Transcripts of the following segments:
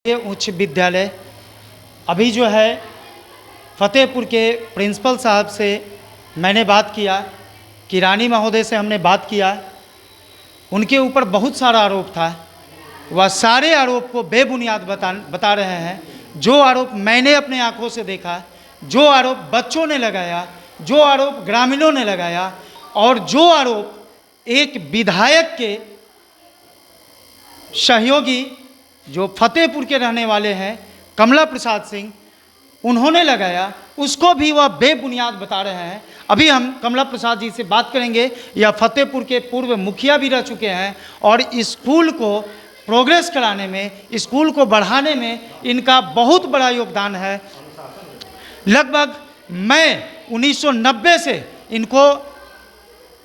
ये उच्च विद्यालय अभी जो है फतेहपुर के प्रिंसिपल साहब से मैंने बात किया, किरानी महोदय से हमने बात किया। उनके ऊपर बहुत सारा आरोप था, वह सारे आरोप को बेबुनियाद बता रहे हैं। जो आरोप मैंने अपने आंखों से देखा, जो आरोप बच्चों ने लगाया, जो आरोप ग्रामीणों ने लगाया और जो आरोप एक विधायक के सहयोगी जो फतेहपुर के रहने वाले हैं कमला प्रसाद सिंह, उन्होंने लगाया, उसको भी वह बेबुनियाद बता रहे हैं। अभी हम कमला प्रसाद जी से बात करेंगे। यह फतेहपुर के पूर्व मुखिया भी रह चुके हैं और स्कूल को प्रोग्रेस कराने में, स्कूल को बढ़ाने में इनका बहुत बड़ा योगदान है। लगभग मैं 1990 से इनको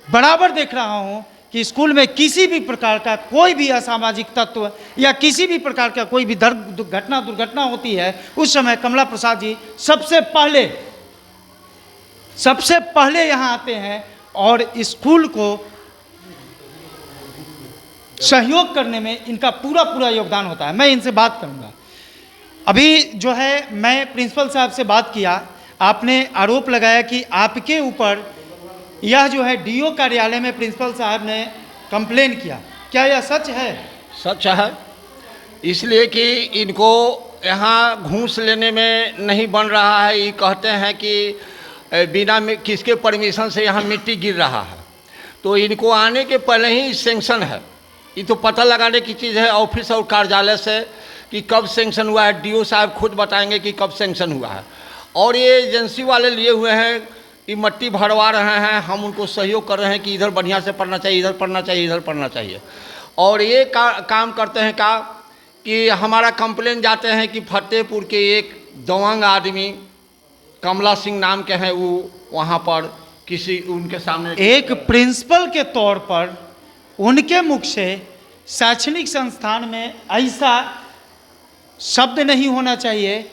बराबर देख रहा हूँ कि स्कूल में किसी भी प्रकार का कोई भी असामाजिक तत्व या किसी भी प्रकार का कोई भी दुर्घटना होती है, उस समय कमला प्रसाद जी सबसे पहले यहाँ आते हैं और स्कूल को सहयोग करने में इनका पूरा योगदान होता है। मैं इनसे बात करूँगा। अभी जो है मैं प्रिंसिपल साहब से बात किया, आपने आरोप लगाया कि आपके ऊपर यह जो है डीओ कार्यालय में प्रिंसिपल साहब ने कंप्लेन किया। क्या यह सच है? सच है, इसलिए कि इनको यहाँ घूस लेने में नहीं बन रहा है। ये कहते हैं कि बिना किसके परमिशन से यहाँ मिट्टी गिर रहा है, तो इनको आने के पहले ही सेंक्शन है। ये तो पता लगाने की चीज़ है ऑफिस और कार्यालय से कि कब सेंक्शन हुआ है। डीओ साहब खुद बताएंगे कि कब सेंक्शन हुआ है। और ये एजेंसी वाले लिए हुए हैं, ये मट्टी भरवा रहे हैं, हम उनको सहयोग कर रहे हैं कि इधर बढ़िया से पढ़ना चाहिए, इधर पढ़ना चाहिए, इधर पढ़ना चाहिए। और ये काम करते हैं कि हमारा कंप्लेन जाते हैं कि फतेहपुर के एक दबंग आदमी कमला सिंह नाम के हैं, वो वहाँ पर किसी उनके सामने एक प्रिंसिपल के तौर पर उनके मुख से शैक्षणिक संस्थान में ऐसा शब्द नहीं होना चाहिए।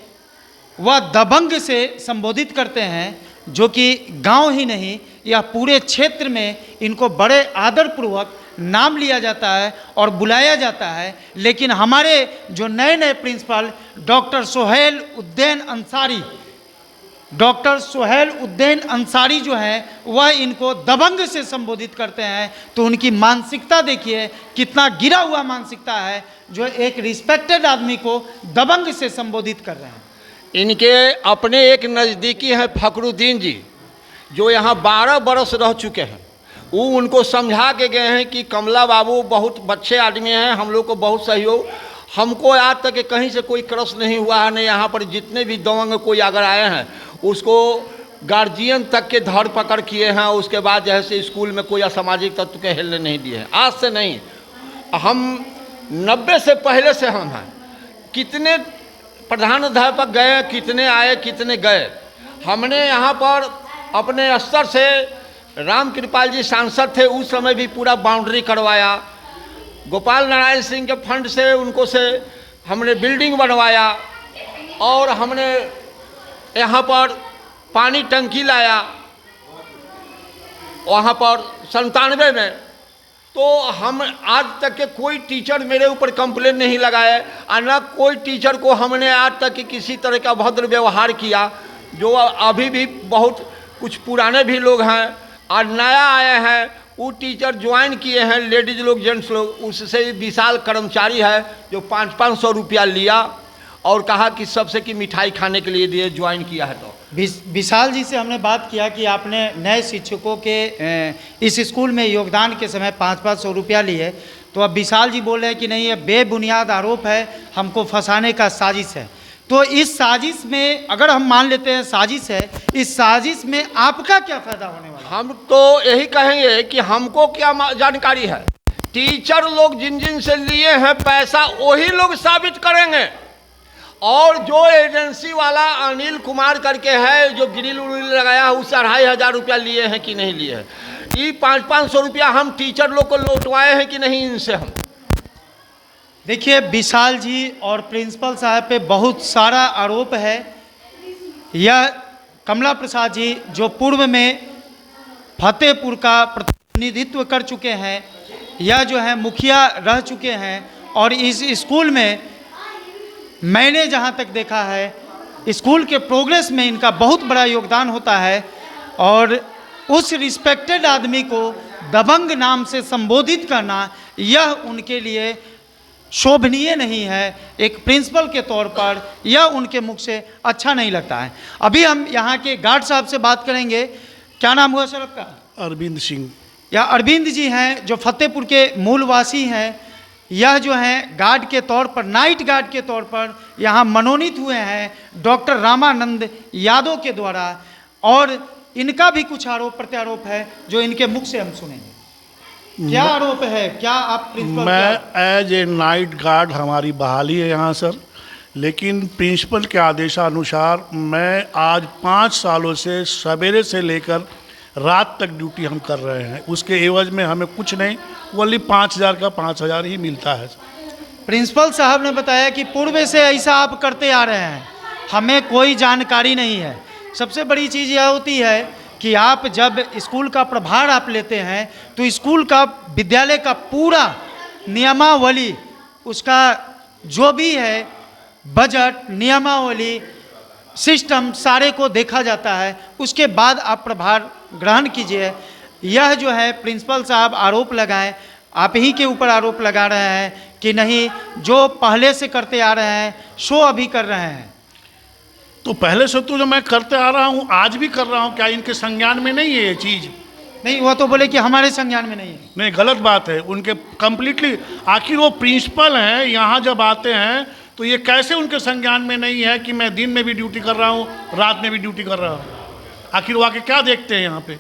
वह दबंग से संबोधित करते हैं, जो कि गांव ही नहीं या पूरे क्षेत्र में इनको बड़े आदरपूर्वक नाम लिया जाता है और बुलाया जाता है। लेकिन हमारे जो नए प्रिंसिपल डॉक्टर सोहेल उद्दीन अंसारी जो हैं, वह इनको दबंग से संबोधित करते हैं। तो उनकी मानसिकता देखिए कितना गिरा हुआ मानसिकता है, जो एक रिस्पेक्टेड आदमी को दबंग से संबोधित कर रहे हैं। इनके अपने एक नज़दीकी हैं फखरुद्दीन जी, जो यहाँ 12 बरस रह चुके हैं। वो उनको समझा के गए हैं कि कमला बाबू बहुत अच्छे आदमी हैं, हम लोग को बहुत सहयोग, हमको आज तक कहीं से कोई क्रश नहीं हुआ है। नहीं, यहाँ पर जितने भी दबंग कोई अगर आए हैं उसको गार्जियन तक के धर पकड़ किए हैं। उसके बाद जैसे स्कूल में कोई असामाजिक तत्व के हिलने नहीं दिए हैं। आज से नहीं, हम 90 से पहले से हम हैं। कितने प्रधानाध्यापक गए, कितने आए, कितने गए। हमने यहाँ पर अपने स्तर से राम कृपाल जी सांसद थे, उस समय भी पूरा बाउंड्री करवाया। गोपाल नारायण सिंह के फंड से उनको से हमने बिल्डिंग बनवाया और हमने यहाँ पर पानी टंकी लाया वहाँ पर 97 में। तो हम आज तक के कोई टीचर मेरे ऊपर कंप्लेन नहीं लगाए और न कोई टीचर को हमने आज तक किसी तरह का अभद्र व्यवहार किया। जो अभी भी बहुत कुछ पुराने भी लोग हैं और नया आए हैं, वो टीचर ज्वाइन किए हैं, लेडीज़ लोग जेंट्स लोग, उससे विशाल कर्मचारी है जो 500-500 रुपया लिया और कहा कि सबसे कि मिठाई खाने के लिए दिए, ज्वाइन किया है। तो विशाल जी से हमने बात किया कि आपने नए शिक्षकों के इस स्कूल में योगदान के समय 500-500 रुपया लिए, तो अब विशाल जी बोल रहे हैं कि नहीं, ये बेबुनियाद आरोप है, हमको फंसाने का साजिश है। तो इस साजिश में अगर हम मान लेते हैं साजिश है, इस साजिश में आपका क्या फायदा होने वाला? हम तो यही कहेंगे कि हमको क्या जानकारी है। टीचर लोग जिन जिन से लिए हैं पैसा वही लोग साबित करेंगे। और जो एजेंसी वाला अनिल कुमार करके है, जो ग्रिल उरिल लगाया, उस 2500 रुपया लिए हैं कि नहीं लिए हैं। ये 500-500 रुपया हम टीचर लोग को लौटवाए हैं कि नहीं इनसे हम। देखिए, विशाल जी और प्रिंसिपल साहब पे बहुत सारा आरोप है। यह कमला प्रसाद जी जो पूर्व में फतेहपुर का प्रतिनिधित्व कर चुके हैं, यह जो है मुखिया रह चुके हैं और इस स्कूल में मैंने जहाँ तक देखा है स्कूल के प्रोग्रेस में इनका बहुत बड़ा योगदान होता है, और उस रिस्पेक्टेड आदमी को दबंग नाम से संबोधित करना यह उनके लिए शोभनीय नहीं है। एक प्रिंसिपल के तौर पर यह उनके मुख से अच्छा नहीं लगता है। अभी हम यहाँ के गार्ड साहब से बात करेंगे। क्या नाम हुआ सर आपका? अरविंद सिंह। यह अरविंद जी हैं जो फतेहपुर के मूलवासी हैं। यह जो हैं गार्ड के तौर पर, नाइट गार्ड के तौर पर यहाँ मनोनीत हुए हैं डॉक्टर रामानंद यादव के द्वारा, और इनका भी कुछ आरोप प्रत्यारोप है जो इनके मुख से हम सुनेंगे। क्या आरोप है? क्या आप प्रिंसिपल? मैं एज ए नाइट गार्ड, हमारी बहाली है यहाँ सर, लेकिन प्रिंसिपल के आदेशानुसार मैं आज 5 सालों से सवेरे से लेकर रात तक ड्यूटी हम कर रहे हैं। उसके एवज में हमें कुछ नहीं, ओनली 5,000 का 5,000 ही मिलता है। प्रिंसिपल साहब ने बताया कि पूर्व से ऐसा आप करते आ रहे हैं, हमें कोई जानकारी नहीं है। सबसे बड़ी चीज़ यह होती है कि आप जब स्कूल का प्रभार आप लेते हैं तो स्कूल का, विद्यालय का पूरा नियमावली, उसका जो भी है बजट, नियमावली, सिस्टम, सारे को देखा जाता है। उसके बाद आप प्रभार ग्रहण कीजिए। यह जो है प्रिंसिपल साहब आरोप लगाएं, आप ही के ऊपर आरोप लगा रहे हैं कि नहीं, जो पहले से करते आ रहे हैं सो अभी कर रहे हैं। तो पहले से तो जो मैं करते आ रहा हूँ आज भी कर रहा हूँ, क्या इनके संज्ञान में नहीं है ये चीज़? नहीं, वो तो बोले कि हमारे संज्ञान में नहीं है। नहीं, गलत बात है उनके कंप्लीटली। आखिर वो प्रिंसिपल हैं, यहाँ जब आते हैं तो ये कैसे उनके संज्ञान में नहीं है कि मैं दिन में भी ड्यूटी कर रहा हूँ, रात में भी ड्यूटी कर रहा हूँ? आखिर वो आके क्या देखते हैं यहाँ पे?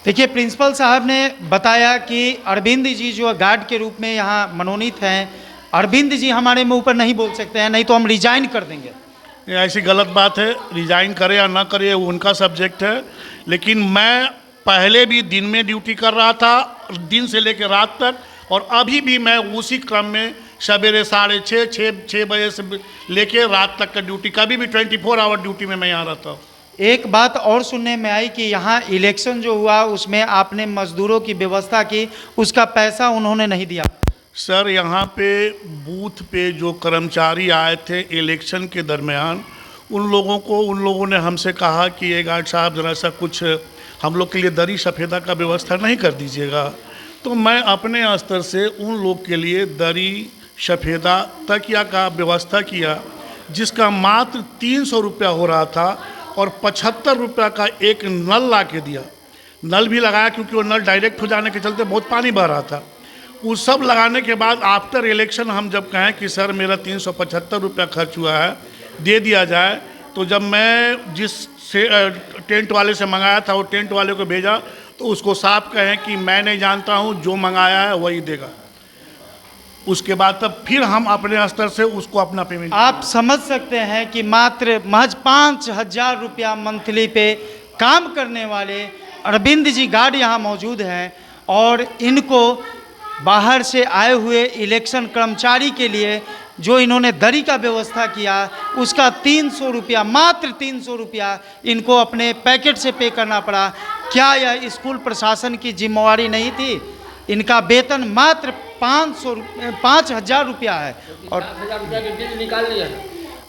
देखिए, प्रिंसिपल साहब ने बताया कि अरविंद जी जो गार्ड के रूप में यहाँ मनोनीत हैं, अरविंद जी हमारे मुंह पर नहीं बोल सकते हैं, नहीं तो हम रिजाइन कर देंगे। ऐसी गलत बात है, रिजाइन करे या ना करे वो उनका सब्जेक्ट है। लेकिन मैं पहले भी दिन में ड्यूटी कर रहा था, दिन से लेकर रात तक, और अभी भी मैं उसी क्रम में सवेरे 6:30 बजे से लेके रात तक का ड्यूटी, कभी भी 24 आवर ड्यूटी में मैं यहाँ रहता हूँ। एक बात और सुनने में आई कि यहाँ इलेक्शन जो हुआ उसमें आपने मजदूरों की व्यवस्था की, उसका पैसा उन्होंने नहीं दिया। सर, यहाँ पे बूथ पे जो कर्मचारी आए थे इलेक्शन के दरमियान, उन लोगों ने हमसे कहा कि ये गार्ड साहब ज़रा सा कुछ हम लोग के लिए दरी सफ़ेदा का व्यवस्था नहीं कर दीजिएगा। तो मैं अपने स्तर से उन लोग के लिए दरी सफ़ेदा तकिया का व्यवस्था किया, जिसका मात्र 300 रुपया हो रहा था, और 75 रुपया का एक नल ला के दिया। नल भी लगाया क्योंकि वो नल डायरेक्ट हो जाने के चलते बहुत पानी बह रहा था। वो सब लगाने के बाद आफ्टर इलेक्शन हम जब कहें कि सर मेरा 375 रुपया खर्च हुआ है, दे दिया जाए, तो जब मैं जिस से टेंट वाले से मंगाया था वो टेंट वाले को भेजा, तो उसको साफ कहें कि मैं नहीं जानता हूँ, जो मंगाया है वही देगा। उसके बाद तब फिर हम अपने स्तर से उसको अपना पेमेंट। आप समझ सकते हैं कि मात्र महज 5,000 रुपया मंथली पे काम करने वाले अरविंद जी गार्ड यहाँ मौजूद हैं, और इनको बाहर से आए हुए इलेक्शन कर्मचारी के लिए जो इन्होंने दरी का व्यवस्था किया, उसका 300 रुपया, मात्र 300 रुपया इनको अपने पैकेट से पे करना पड़ा। क्या यह स्कूल प्रशासन की जिम्मेवारी नहीं थी? इनका वेतन मात्र 5,000 रुपया है,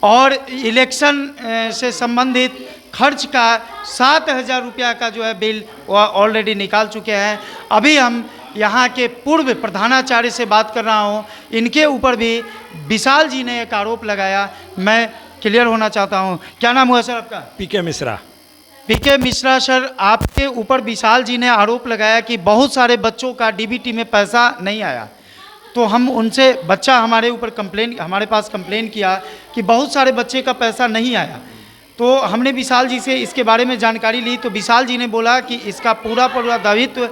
और इलेक्शन से संबंधित खर्च का 7,000 रुपया का जो है बिल वह ऑलरेडी निकाल चुके हैं। अभी हम यहाँ के पूर्व प्रधानाचार्य से बात कर रहा हूँ, इनके ऊपर भी विशाल जी ने एक आरोप लगाया। मैं क्लियर होना चाहता हूँ। क्या नाम हुआ सर आपका? पीके मिश्रा। पीके मिश्रा सर, आपके ऊपर विशाल जी ने आरोप लगाया कि बहुत सारे बच्चों का डीबीटी में पैसा नहीं आया। तो हम उनसे, बच्चा हमारे पास कंप्लेन किया कि बहुत सारे बच्चे का पैसा नहीं आया। तो हमने विशाल जी से इसके बारे में जानकारी ली, तो विशाल जी ने बोला कि इसका पूरा दायित्व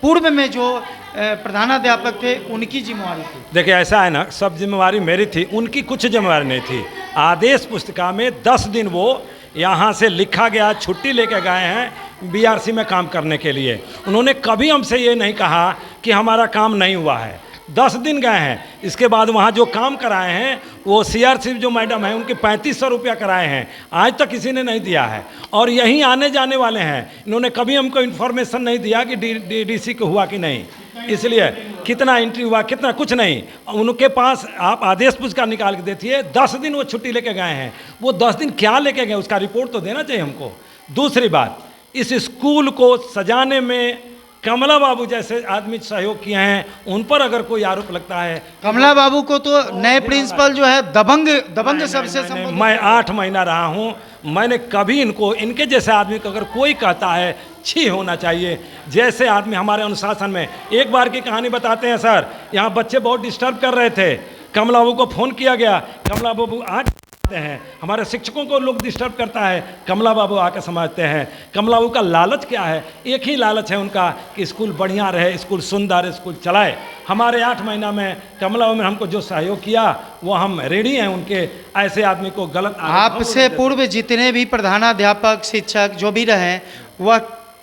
पूर्व में जो प्रधानाध्यापक थे उनकी जिम्मेवारी थी। देखिए, ऐसा है ना, सब जिम्मेवारी मेरी थी, उनकी कुछ जिम्मेवारी नहीं थी। आदेश पुस्तिका में 10 दिन वो यहाँ से लिखा गया, छुट्टी लेके गए हैं बीआरसी में काम करने के लिए। उन्होंने कभी हमसे ये नहीं कहा कि हमारा काम नहीं हुआ है। 10 दिन गए हैं, इसके बाद वहाँ जो काम कराए हैं वो सीआरसी जो मैडम है उनके 3500 रुपया कराए हैं, आज तक किसी ने नहीं दिया है। और यहीं आने जाने वाले हैं, इन्होंने कभी हमको इन्फॉर्मेशन नहीं दिया कि डीडीसी को हुआ कि नहीं। इसलिए कितना एंट्री हुआ, कितना, कुछ नहीं। उनके पास आप आदेश पुस्तिका निकाल के देती 10 दिन वो छुट्टी लेके गए हैं। वो 10 दिन क्या लेके गए उसका रिपोर्ट तो देना चाहिए हमको। दूसरी बात, इस स्कूल को सजाने में कमला बाबू जैसे आदमी सहयोग किए हैं, उन पर अगर कोई आरोप लगता है, कमला बाबू को तो नए प्रिंसिपल जो है दबंग सबसे संबोधित। मैं 8 महीना रहा हूं, मैंने कभी इनके जैसे आदमी को अगर कोई कहता है छी होना चाहिए। जैसे आदमी हमारे अनुशासन में, एक बार की कहानी बताते हैं सर, यहाँ बच्चे बहुत डिस्टर्ब कर रहे थे, कमला बाबू को फ़ोन किया गया, कमला बाबू आते हैं, हमारे शिक्षकों को लोग डिस्टर्ब करता है, कमला बाबू आके समझते हैं। कमला बाबू का लालच क्या है? एक ही लालच है उनका कि स्कूल बढ़िया रहे, स्कूल सुंदर, स्कूल चलाए। हमारे 8 महीना में कमला बाबू ने हमको जो सहयोग किया वो हम ऋणी हैं उनके। ऐसे आदमी को गलत आपसे पूर्व जितने भी प्रधानाध्यापक शिक्षक जो भी रहे, वह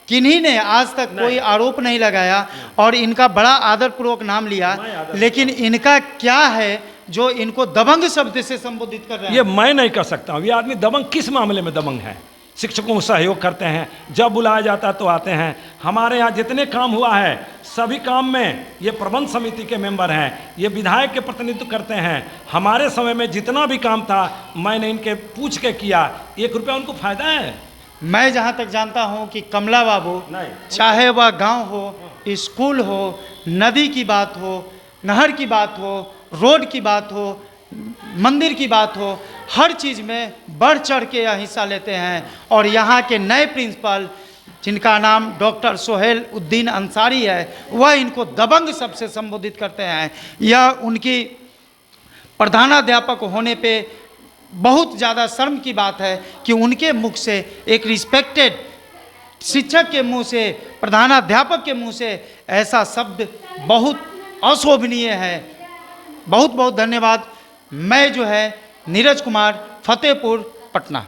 किन्हीं ने आज तक कोई आरोप नहीं लगाया और इनका बड़ा आदरपूर्वक नाम लिया, लेकिन इनका क्या है जो इनको दबंग शब्द से संबोधित कर रहे हैं? ये मैं नहीं कर सकता हूँ। ये आदमी दबंग किस मामले में दबंग है? शिक्षकों को सहयोग करते हैं, जब बुलाया जाता तो आते हैं। हमारे यहाँ जितने काम हुआ है सभी काम में ये प्रबंध समिति के मेंबर हैं, ये विधायक के प्रतिनिधित्व करते हैं। हमारे समय में जितना भी काम था मैंने इनके पूछ के किया, 1 रुपया उनको फायदा है? मैं जहाँ तक जानता हूँ कि कमला बाबू, चाहे वह गांव हो, स्कूल हो, नदी की बात हो, नहर की बात हो, रोड की बात हो, मंदिर की बात हो, हर चीज़ में बढ़ चढ़ के यह हिस्सा लेते हैं। और यहाँ के नए प्रिंसिपल जिनका नाम डॉक्टर सोहेल उद्दीन अंसारी है, वह इनको दबंग शब्द से संबोधित करते हैं। यह उनकी प्रधानाध्यापक होने पे बहुत ज़्यादा शर्म की बात है कि उनके मुख से, एक रिस्पेक्टेड शिक्षक के मुंह से, प्रधानाध्यापक के मुंह से ऐसा शब्द बहुत अशोभनीय है। बहुत बहुत धन्यवाद। मैं जो है नीरज कुमार, फतेहपुर, पटना।